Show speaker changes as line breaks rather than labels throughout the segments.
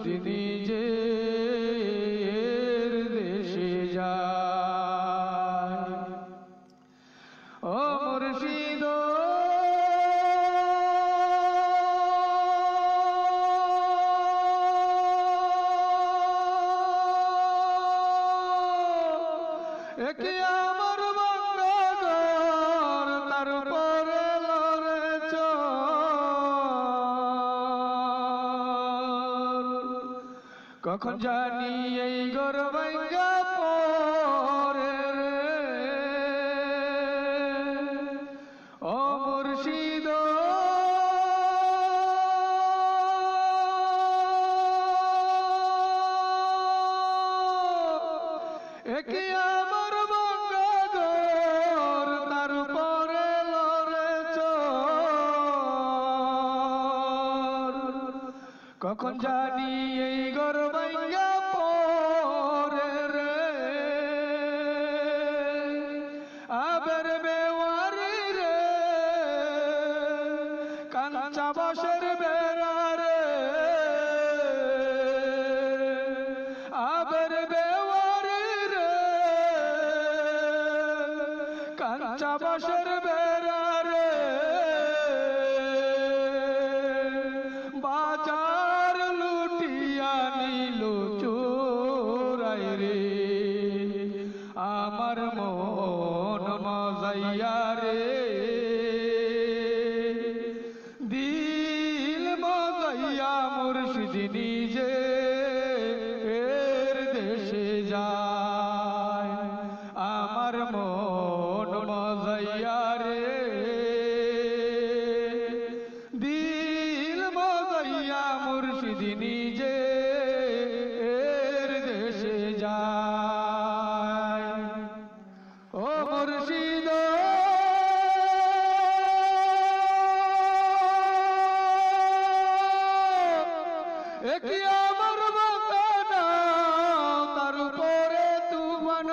মুর্শিদ নিজের দেশে যায়। ও মুর্শিদ একে আমার বাংলা ঘর তার উপরে লড়ে চর, কখন জানি এই ঘর ভাঙ্গা পড়ে রে। ও মুর্শিদ একে আমার বাংলা ঘর তার উপরে লড়ে চর, কখন জানি এই ঘর ভাঙ্গা পড়ে রে। আবের বেওয়ারি রে কাঞ্চা বাঁশের বেড়া রে, আবের বেওয়ারি রে কাঞ্চা বাঁশের বেড়া রে। বাজার লুটিয়া নিল চোরাই রে, আমার মন মজাইয়া রে, দিল মজাইয়া মুর্শিদ নিজের দেশে যায়। আমার মন মজাইয়া রে, দিল মজাইয়া মুর্শিদ নিজের দেশে যায়। ও মুর্শিদ একি আমার বাগানা তার উপরে তুফান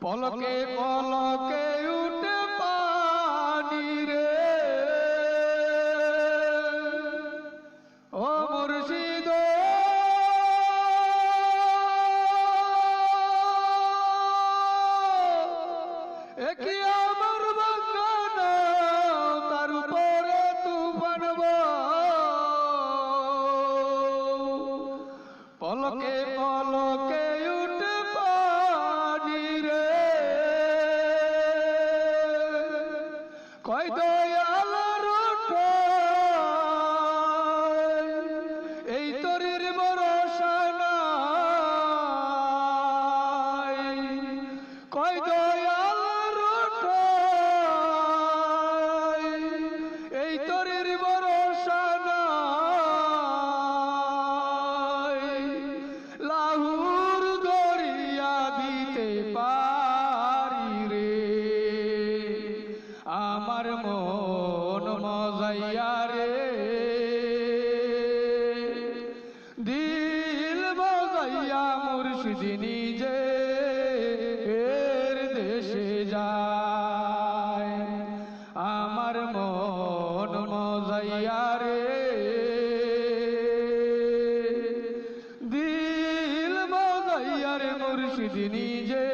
পলকে পলকে উঠে পানি রে। ও মুর্শিদ একি আমার বাগানা তার উপরে তুফান পলকে পলকে উঠে পানি রে। কয় দয়াল এই তরির ভরসা নাই, কয় দয়াল এই তরির ভরসা নাই। লাহুর দরিয়া দিতে পারি রে, আমার মন মজাইয়া রে, দিল মজাইয়া মুর্শিদ নিজের দেশে যায়। আমার মন মজাইয়া রে, দিল মজাইয়া রে মুর্শিদ নিজে